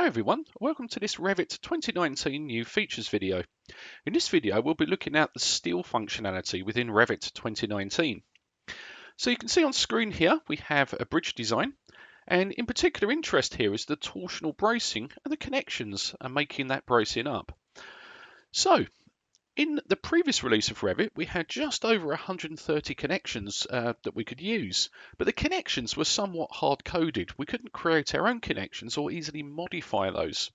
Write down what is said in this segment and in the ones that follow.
Hi everyone, welcome to this Revit 2019 new features video. In this video we'll be looking at the steel functionality within Revit 2019. So you can see on screen here we have a bridge design, and in particular interest here is the torsional bracing and the connections and making that bracing up. So in the previous release of Revit, we had just over 130 connections that we could use, but the connections were somewhat hard-coded. We couldn't create our own connections or easily modify those.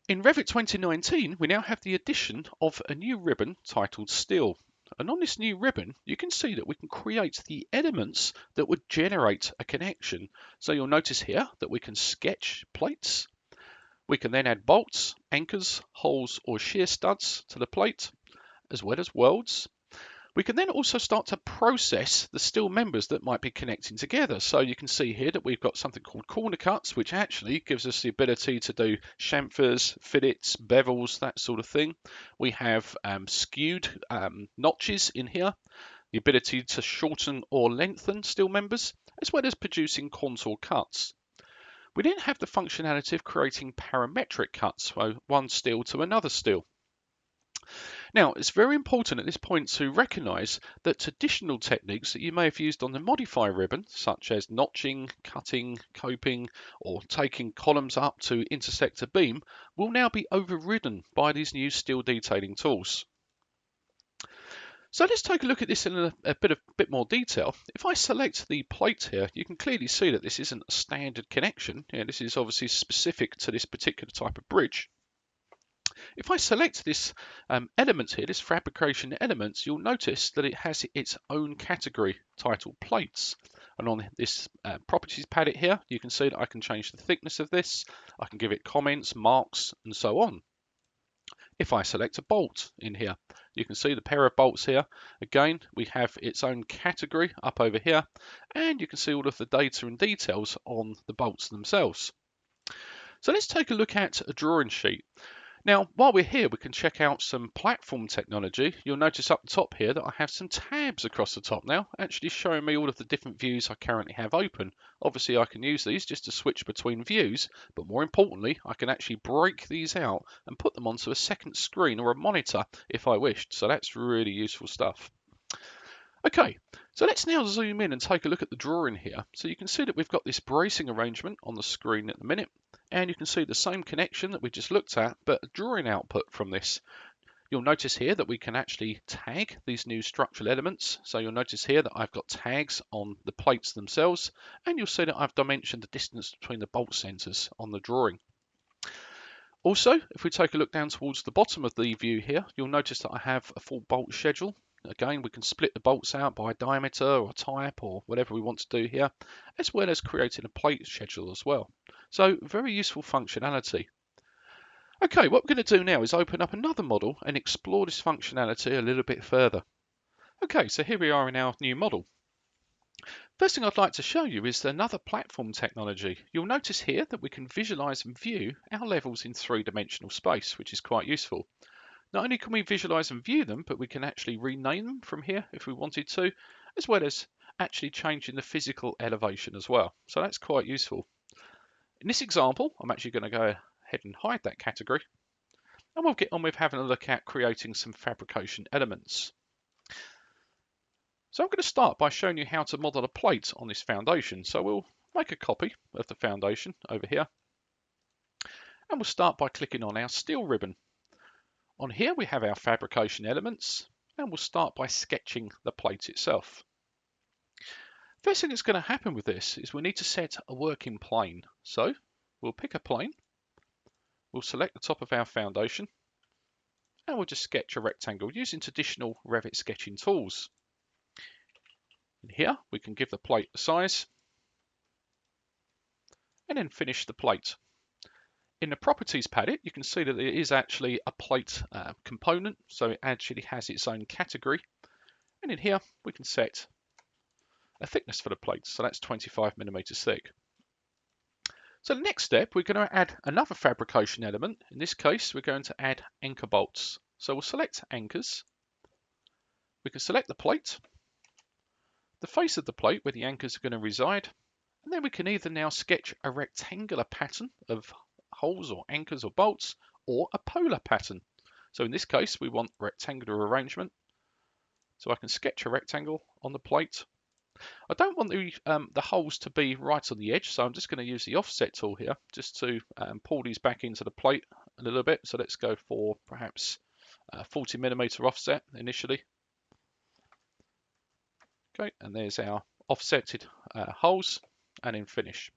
In Revit 2019, we now have the addition of a new ribbon titled Steel. And on this new ribbon, you can see that we can create the elements that would generate a connection. So you'll notice here that we can sketch plates. We can then add bolts, anchors, holes or shear studs to the plate, as well as welds. We can then also start to process the steel members that might be connecting together. So you can see here that we've got something called corner cuts, which actually gives us the ability to do chamfers, fillets, bevels, that sort of thing. We have skewed notches in here, the ability to shorten or lengthen steel members, as well as producing contour cuts. We then have the functionality of creating parametric cuts, so one steel to another steel. Now, it's very important at this point to recognise that traditional techniques that you may have used on the modify ribbon, such as notching, cutting, coping, or taking columns up to intersect a beam, will now be overridden by these new steel detailing tools. So let's take a look at this in a bit more detail. If I select the plate here, you can clearly see that this isn't a standard connection. This is obviously specific to this particular type of bridge. If I select this element here, this fabrication elements, you'll notice that it has its own category titled plates. And on this properties palette here, you can see that I can change the thickness of this. I can give it comments, marks, and so on. If I select a bolt in here, you can see the pair of bolts here. Again, we have its own category up over here, and you can see all of the data and details on the bolts themselves. So let's take a look at a drawing sheet. Now, while we're here, we can check out some platform technology. You'll notice up the top here that I have some tabs across the top now, actually showing me all of the different views I currently have open. Obviously, I can use these just to switch between views, but more importantly, I can actually break these out and put them onto a second screen or a monitor if I wished. So that's really useful stuff. Okay, so let's now zoom in and take a look at the drawing here. So you can see that we've got this bracing arrangement on the screen at the minute, and you can see the same connection that we just looked at, but a drawing output from this. You'll notice here that we can actually tag these new structural elements. So you'll notice here that I've got tags on the plates themselves, and you'll see that I've dimensioned the distance between the bolt centers on the drawing. Also, if we take a look down towards the bottom of the view here, you'll notice that I have a full bolt schedule. Again, we can split the bolts out by diameter or type or whatever we want to do here, as well as creating a plate schedule as well. So very useful functionality. Okay, what we're going to do now is open up another model and explore this functionality a little bit further. Okay, so here we are in our new model. First thing I'd like to show you is another platform technology. You'll notice here that we can visualize and view our levels in three-dimensional space, which is quite useful. Not only can we visualize and view them, but we can actually rename them from here if we wanted to, as well as actually changing the physical elevation as well. So that's quite useful. In this example, I'm actually going to go ahead and hide that category, and we'll get on with having a look at creating some fabrication elements. So I'm going to start by showing you how to model a plate on this foundation. So we'll make a copy of the foundation over here, and we'll start by clicking on our steel ribbon. On here we have our fabrication elements, and we'll start by sketching the plate itself. First thing that's going to happen with this is we need to set a working plane. So we'll pick a plane, we'll select the top of our foundation, and we'll just sketch a rectangle using traditional Revit sketching tools. In here we can give the plate a size, and then finish the plate. In the properties palette, you can see that it is actually a plate component, so it actually has its own category. And in here, we can set a thickness for the plate, so that's 25mm thick. So the next step, we're going to add another fabrication element. In this case, we're going to add anchor bolts. So we'll select anchors. We can select the plate, the face of the plate where the anchors are going to reside, And then we can either now sketch a rectangular pattern of holes or anchors or bolts, or a polar pattern. So in this case, we want rectangular arrangement. So I can sketch a rectangle on the plate. I don't want the holes to be right on the edge, so I'm just going to use the offset tool here just to pull these back into the plate a little bit. So let's go for perhaps 40mm offset initially. Okay, and there's our offsetted holes, and then finish.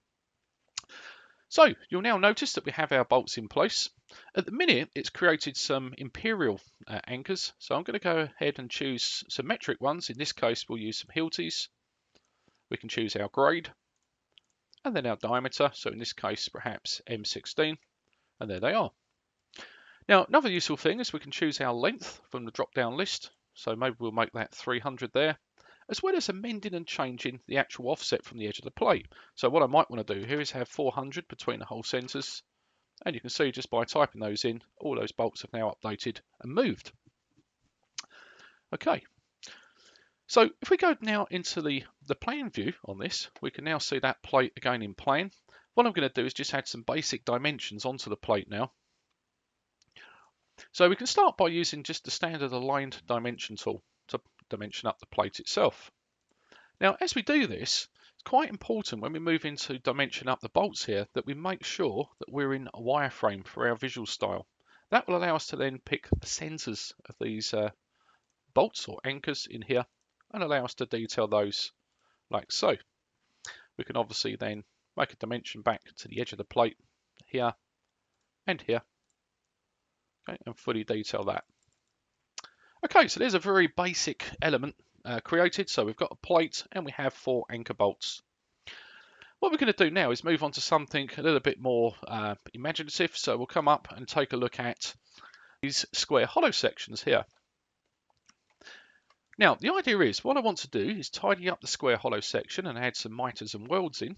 So you'll now notice that we have our bolts in place. At the minute, it's created some imperial anchors. So I'm going to go ahead and choose some metric ones. In this case, we'll use some Hiltis. We can choose our grade and then our diameter. So in this case, perhaps M16, and there they are. Now, another useful thing is we can choose our length from the drop-down list. So maybe we'll make that 300 there, as well as amending and changing the actual offset from the edge of the plate. So what I might want to do here is have 400 between the hole centers. And you can see just by typing those in, all those bolts have now updated and moved. Okay. So if we go now into the plan view on this, we can now see that plate again in plan. What I'm going to do is just add some basic dimensions onto the plate now. So we can start by using just the standard aligned dimension tool to dimension up the plate itself. Now, as we do this, it's quite important when we move into dimension up the bolts here that we make sure that we're in a wireframe for our visual style. That will allow us to then pick the centers of these bolts or anchors in here and allow us to detail those like so. We can obviously then make a dimension back to the edge of the plate here and here, okay, and fully detail that. Okay, so there's a very basic element created. So we've got a plate and we have 4 anchor bolts. What we're going to do now is move on to something a little bit more imaginative. So we'll come up and take a look at these square hollow sections here. Now, the idea is what I want to do is tidy up the square hollow section and add some miters and welds in.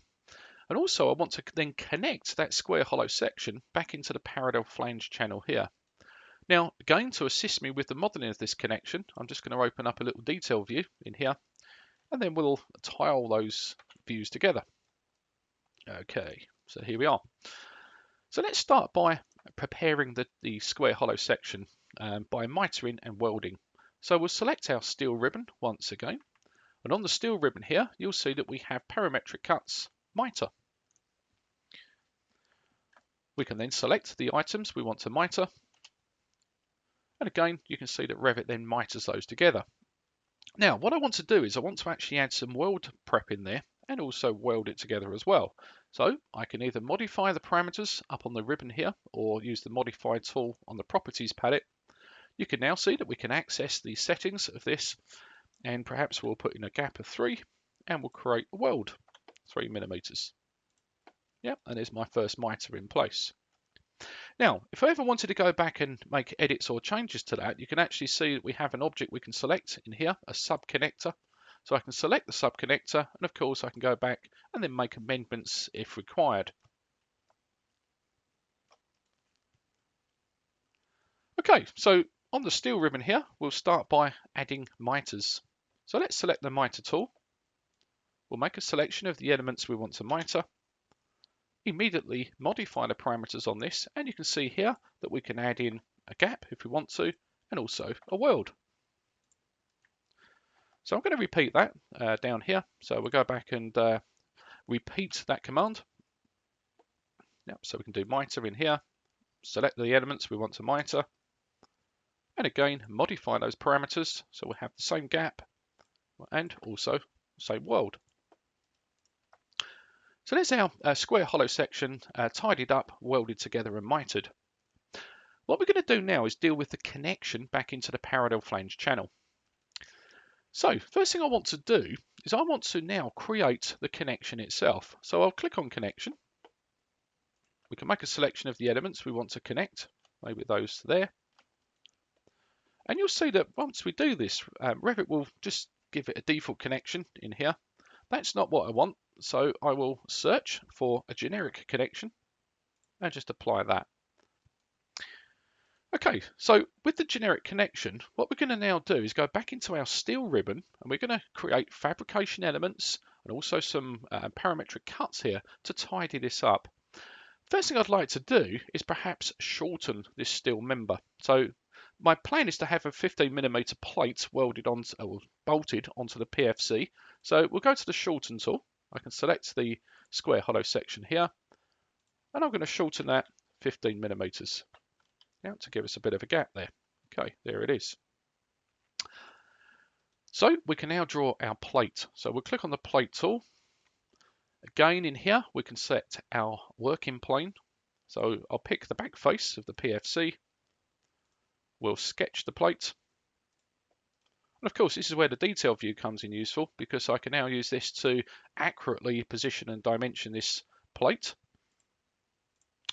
And also I want to then connect that square hollow section back into the parallel flange channel here. Now, again, to assist me with the modeling of this connection, I'm just going to open up a little detail view in here, and then we'll tile those views together. Okay, so here we are. So let's start by preparing the square hollow section by mitering and welding. So we'll select our steel ribbon once again, and on the steel ribbon here, you'll see that we have parametric cuts, miter. We can then select the items we want to miter. And again, you can see that Revit then miters those together. Now, what I want to do is I want to actually add some weld prep in there and also weld it together as well. So I can either modify the parameters up on the ribbon here or use the modify tool on the properties palette. You can now see that we can access the settings of this, and perhaps we'll put in a gap of 3 and we'll create a weld 3mm. Yep, and there's my first miter in place. Now, if I ever wanted to go back and make edits or changes to that, you can actually see that we have an object we can select in here, a sub-connector. So I can select the sub-connector, and of course I can go back and then make amendments if required. Okay, so on the steel ribbon here, we'll start by adding miters. So let's select the miter tool. We'll make a selection of the elements we want to miter. Immediately modify the parameters on this, and you can see here that we can add in a gap if we want to, and also a weld. So I'm going to repeat that down here. So we'll go back and repeat that command. Yep, so we can do miter in here, select the elements we want to miter, and again modify those parameters so we'll have the same gap and also same weld. So there's our square hollow section tidied up, welded together and mitered. What we're going to do now is deal with the connection back into the parallel flange channel. So first thing I want to do is I want to now create the connection itself. So I'll click on connection. We can make a selection of the elements we want to connect, maybe those there. And you'll see that once we do this, Revit will just give it a default connection in here. That's not what I want. So I will search for a generic connection and just apply that. Okay, so with the generic connection, what we're going to now do is go back into our steel ribbon and we're going to create fabrication elements and also some parametric cuts here to tidy this up. First thing I'd like to do is perhaps shorten this steel member. So my plan is to have a 15mm plate welded on, or bolted onto the PFC. So we'll go to the shorten tool. I can select the square hollow section here, and I'm going to shorten that 15mm to give us a bit of a gap there. Okay, there it is. So we can now draw our plate. So we'll click on the plate tool. Again, in here, we can set our working plane. So I'll pick the back face of the PFC. We'll sketch the plate. And of course, this is where the detail view comes in useful, because I can now use this to accurately position and dimension this plate.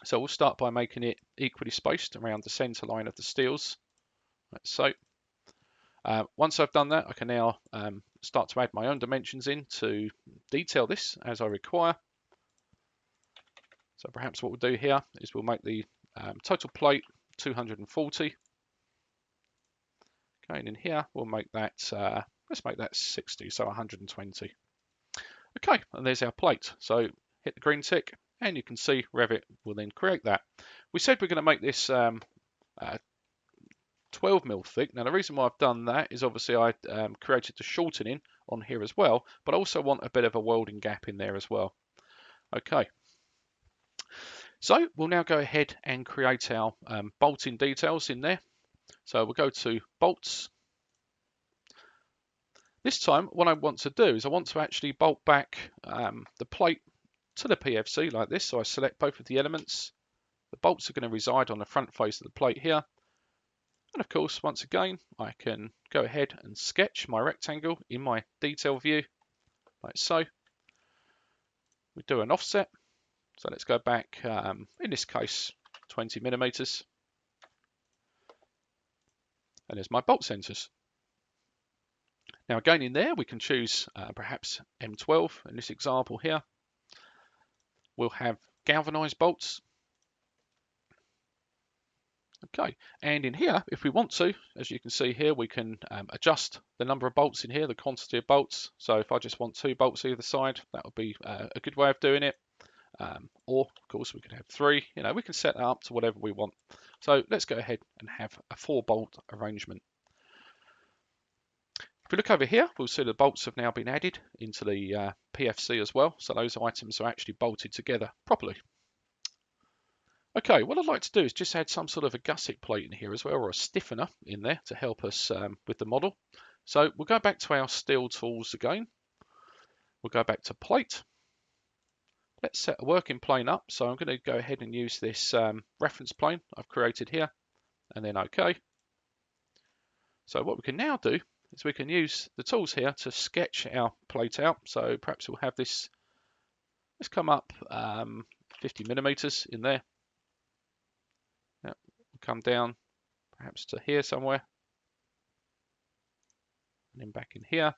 So we'll start by making it equally spaced around the center line of the steels, like so. Once I've done that, I can now start to add my own dimensions in to detail this as I require. So perhaps what we'll do here is we'll make the total plate 240. Okay, and in here we'll make that, let's make that 60, so 120. Okay, and there's our plate. So hit the green tick, and you can see Revit will then create that. We said we're going to make this 12mm thick. Now the reason why I've done that is obviously I created the shortening on here as well, but I also want a bit of a welding gap in there as well. Okay, so we'll now go ahead and create our bolting details in there. So we'll go to bolts. This time what I want to do is I want to actually bolt back the plate to the PFC like this. So I select both of the elements. The bolts are going to reside on the front face of the plate here. And of course, once again, I can go ahead and sketch my rectangle in my detail view, like so. We do an offset. So let's go back, in this case, 20mm. And there's my bolt centers. Now again in there, we can choose perhaps M12 in this example here. We'll have galvanized bolts. Okay, and in here, if we want to, as you can see here, we can adjust the number of bolts in here, the quantity of bolts. So if I just want 2 bolts either side, that would be a good way of doing it. Or of course we could have 3, we can set that up to whatever we want. So let's go ahead and have a 4-bolt arrangement. If we look over here, we'll see the bolts have now been added into the PFC as well. So those items are actually bolted together properly. Okay, what I'd like to do is just add some sort of a gusset plate in here as well, or a stiffener in there to help us with the model. So we'll go back to our steel tools again. We'll go back to plate. Let's set a working plane up. So I'm going to go ahead and use this reference plane I've created here, and then OK. So what we can now do is we can use the tools here to sketch our plate out. So perhaps we'll have this, let's come up 50mm in there. Yep. We'll come down perhaps to here somewhere, and then back in here.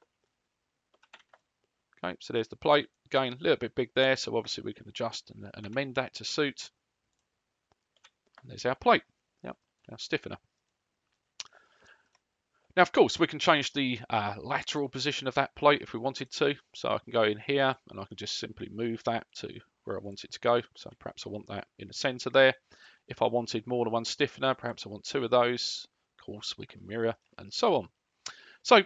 Okay, so there's the plate. Again, a little bit big there, so obviously we can adjust and amend that to suit. And there's our plate. Yep, our stiffener. Now, of course, we can change the lateral position of that plate if we wanted to. So I can go in here and I can just simply move that to where I want it to go. So perhaps I want that in the center there. If I wanted more than one stiffener, perhaps I want 2 of those. Of course, we can mirror and so on. So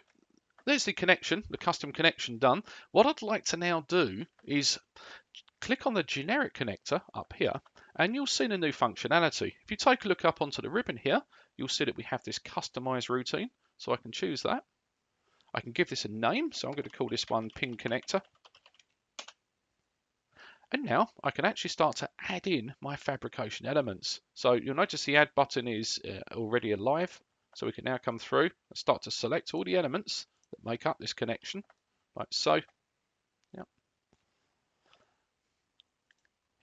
there's the connection, the custom connection done. What I'd like to now do is click on the generic connector up here, and you'll see the new functionality. If you take a look up onto the ribbon here, you'll see that we have this customize routine. So I can choose that. I can give this a name. So I'm going to call this one pin connector. And now I can actually start to add in my fabrication elements. So you'll notice the add button is already alive. So we can now come through and start to select all the elements that make up this connection, like so. Yep.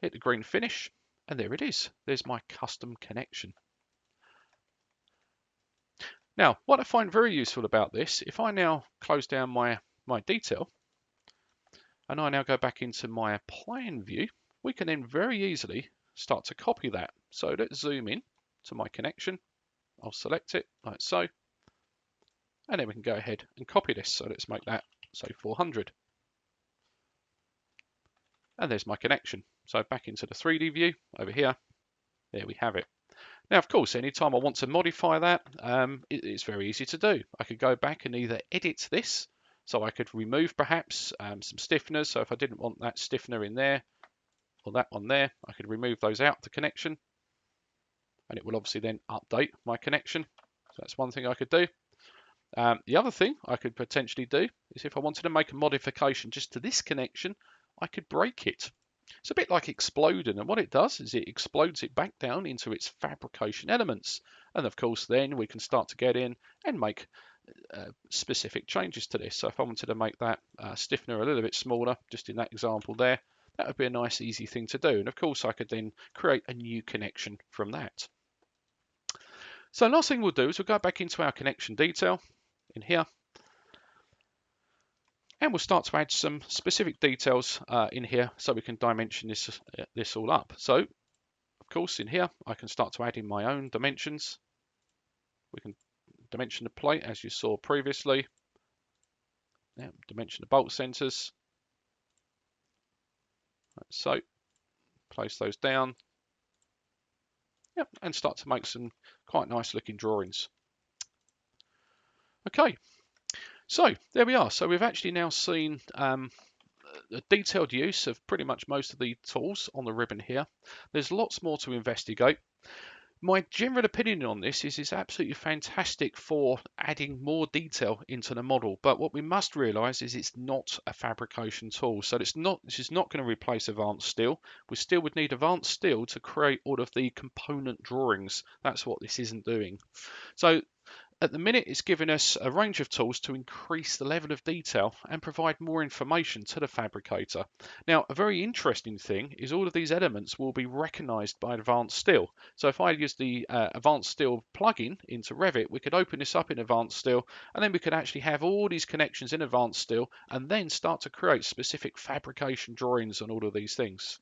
Hit the green finish, and there it is. There's my custom connection. Now, what I find very useful about this, if I now close down my detail, and I now go back into my plan view, we can then very easily start to copy that. So let's zoom in to my connection. I'll select it like so, and then we can go ahead and copy this. So let's make that, say, 400. and there's my connection. So back into the 3D view over here, there we have it. Now, of course, anytime I want to modify that, it's very easy to do. I could go back and either edit this, so I could remove perhaps some stiffeners. So if I didn't want that stiffener in there or that one there, I could remove those out the connection, and it will obviously then update my connection. So that's one thing I could do. The other thing I could potentially do is if I wanted to make a modification just to this connection, I could break it. It's a bit like exploding, and what it does is it explodes it back down into its fabrication elements. And of course, then we can start to get in and make specific changes to this. So if I wanted to make that stiffener a little bit smaller, just in that example there, that would be a nice, easy thing to do. And of course, I could then create a new connection from that. So last thing we'll do is we'll go back into our connection detail in here, and we'll start to add some specific details in here so we can dimension this all up. So, of course, in here, I can start to add in my own dimensions. We can dimension the plate as you saw previously. Now, dimension the bolt centers. So, place those down. Yep, and start to make some quite nice looking drawings. Okay. So there we are. So we've actually now seen a detailed use of pretty much most of the tools on the ribbon here. There's lots more to investigate. My general opinion on this is it's absolutely fantastic for adding more detail into the model, but what we must realise is it's not a fabrication tool. So this is not going to replace advanced steel. We still would need advanced steel to create all of the component drawings. That's what this isn't doing. So at the minute, it's giving us a range of tools to increase the level of detail and provide more information to the fabricator. Now, a very interesting thing is all of these elements will be recognized by Advanced Steel. So if I use the Advanced Steel plugin into Revit, we could open this up in Advanced Steel, and then we could actually have all these connections in Advanced Steel and then start to create specific fabrication drawings on all of these things.